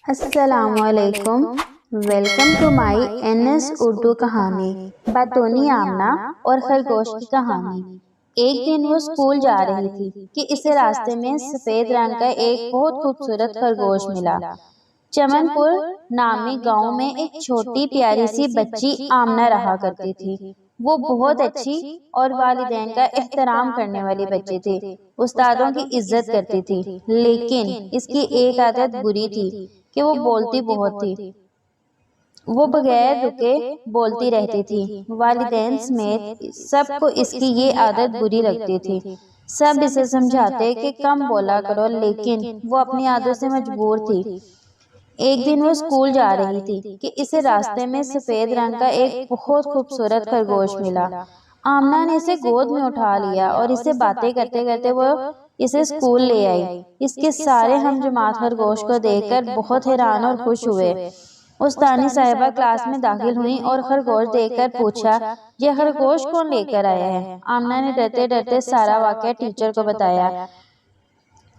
السلام علیکم، welcome to my NS Urdu کہانی۔ بطونی آمنہ اور خرگوش کی کہانی۔ ایک دن وہ اسکول جا رہی تھی کہ اسے راستے میں سفید رنگ کا ایک بہت خوبصورت خرگوش ملا۔ چمن پور نامی گاؤں میں ایک چھوٹی پیاری سی بچی آمنہ رہا کرتی تھی۔ وہ بہت اچھی اور والدین کا احترام کرنے والی بچی تھی۔ استادوں کی عزت کرتی تھی، لیکن اس کی ایک عادت بری تھی کہ وہ بولتی بہت تھی۔ وہ بغیر رکے بولتی رہتی تھی۔ والدین سمیت سب کو اس کی یہ عادت بری لگتی تھی۔ سب اسے سمجھاتے کہ کم بولا کرو، لیکن وہ اپنی عادت سے مجبور تھی۔ ایک دن وہ اسکول جا رہی تھی کہ اسے راستے میں سفید رنگ کا ایک بہت خوبصورت خرگوش ملا۔ آمنہ نے اسے گود میں اٹھا لیا اور اسے باتیں کرتے کرتے وہ اسے اسکول لے آئی۔ اس کے سارے ہم جماعت خرگوش کو دیکھ کر بہت حیران اور خوش ہوئے۔ استانی صاحبہ کلاس میں داخل ہوئی اور خرگوش دیکھ کر پوچھا، یہ خرگوش کون لے کر آیا ہے؟ آمنہ نے ڈرتے ڈرتے سارا واقعہ ٹیچر کو بتایا۔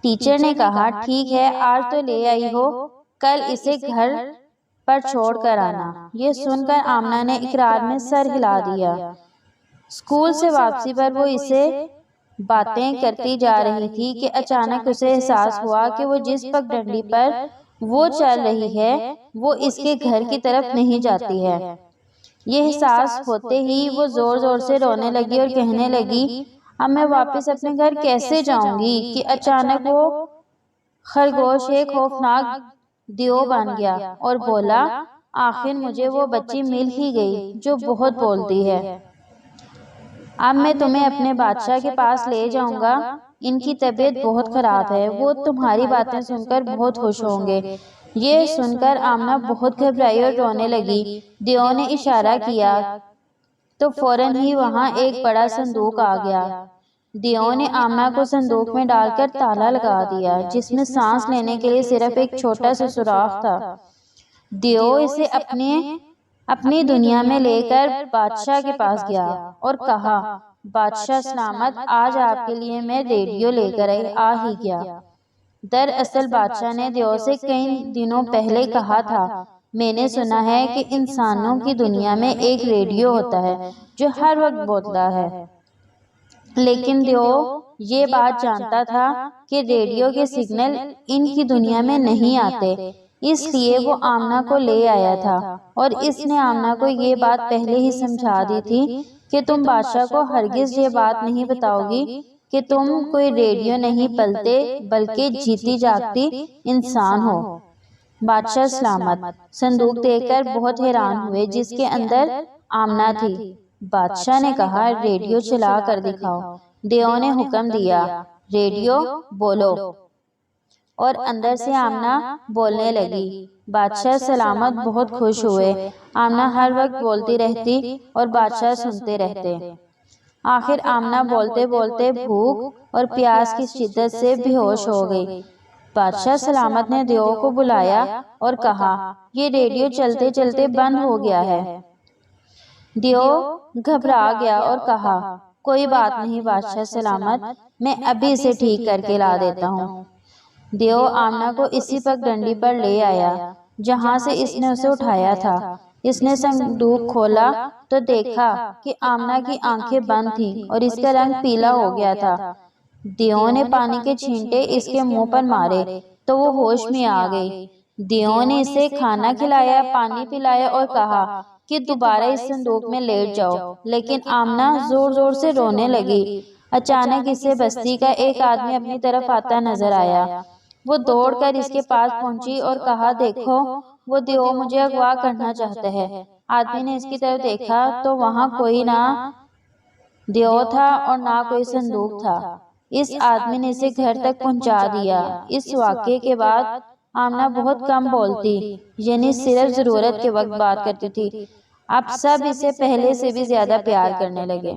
ٹیچر نے کہا، ٹھیک ہے، آج تو لے آئی ہو، کل اسے گھر پر چھوڑ کر آنا۔ یہ سن کر آمنہ نے اقرار میں سر ہلا دیا۔ اسکول سے واپسی پر وہ اسے باتیں کرتی جا رہی تھی کہ اچانک اسے احساس ہوا کہ وہ جس پگڈنڈی پر وہ چل رہی ہے وہ اس کے گھر کی طرف نہیں جاتی ہے۔ یہ احساس ہوتے ہی وہ زور زور سے رونے لگی اور کہنے لگی، اب میں واپس اپنے گھر کیسے جاؤں گی؟ کہ اچانک وہ خرگوش ایک خوفناک دیو بن گیا اور بولا، آخر مجھے وہ بچی مل ہی گئی جو بہت بولتی ہے۔ اب میں تمہیں اپنے بادشاہ کے پاس لے جاؤں گا۔ ان کی طبیعت بہت خراب ہے، وہ تمہاری باتیں سن کر بہت خوش ہوں گے۔ یہ سن کر آمنہ بہت گھبرائی اور رونے لگی۔ دیو نے اشارہ کیا تو فوراً ہی وہاں ایک بڑا صندوق آ گیا۔ دیو نے آمنہ کو صندوق میں ڈال کر تالا لگا دیا، جس میں سانس لینے کے لیے صرف ایک چھوٹا سا سوراخ تھا۔ دیو اسے اپنی دنیا میں لے کر بادشاہ کے پاس گیا اور کہا، بادشاہ سلامت، آج آپ کے لیے میں ریڈیو لے کر آ ہی گیا۔ دراصل بادشاہ نے دیو سے کئی دنوں پہلے کہا تھا، میں نے سنا ہے کہ انسانوں کی دنیا میں ایک ریڈیو ہوتا ہے جو ہر وقت بولتا ہے۔ لیکن دیو یہ بات جانتا تھا کہ ریڈیو کے سگنل ان کی دنیا میں نہیں آتے، اس لیے وہ آمنہ کو لے آیا تھا اور اس نے آمنہ کو یہ بات پہلے ہی سمجھا دی تھی کہ تم بادشاہ کو ہرگز یہ بات نہیں بتاؤ گی کہ تم کوئی ریڈیو نہیں پلتے بلکہ جیتی جاگتی انسان ہو۔ بادشاہ سلامت صندوق دیکھ کر بہت حیران ہوئے جس کے اندر آمنہ تھی۔ بادشاہ نے کہا، ریڈیو چلا کر دکھاؤ۔ دیو نے حکم دیا، ریڈیو بولو، اور اندر سے آمنہ بولنے لگی۔ بادشاہ سلامت بہت خوش ہوئے۔ آمنہ ہر وقت بولتی رہتی اور بادشاہ سنتے رہتے۔ آخر آمنہ بولتے بولتے بھوک اور پیاس کی شدت سے بے ہوش ہو گئی۔ بادشاہ سلامت نے دیو کو بلایا اور کہا، یہ ریڈیو چلتے چلتے بند ہو گیا ہے۔ دیو گھبرا گیا اور کہا، کوئی بات نہیں بادشاہ سلامت، میں ابھی اسے ٹھیک کر کے لا دیتا ہوں۔ دیو آمنہ کو اسی پگڈنڈی پر لے آیا جہاں سے اس نے اسے اٹھایا تھا۔ اس نے صندوق کھولا تو دیکھا کہ آمنہ کی آنکھیں بند تھیں اور اس کا رنگ پیلا ہو گیا تھا۔ دیو نے پانی کے چھینٹے اس کے منہ پر مارے تو وہ ہوش میں آ گئی۔ دیو نے اسے کھانا کھلایا، پانی پلایا اور کہا کہ دوبارہ اس صندوق میں لیٹ جاؤ، لیکن آمنہ زور زور سے رونے لگی۔ اچانک اسے بستی کا ایک آدمی اپنی طرف آتا نظر آیا۔ وہ دوڑ کر اس کے پاس پہنچی اور کہا، دیکھو، وہ دیو مجھے اغوا کرنا چاہتا ہے۔ آدمی نے اس کی طرف دیکھا تو وہاں کوئی نہ دیو تھا اور نہ کوئی صندوق تھا۔ اس آدمی نے اسے گھر تک پہنچا دیا۔ اس واقعے کے بعد آمنہ بہت کم بولتی، یعنی صرف ضرورت کے وقت بات کرتی تھی۔ اب سب اسے پہلے سے بھی زیادہ پیار کرنے لگے۔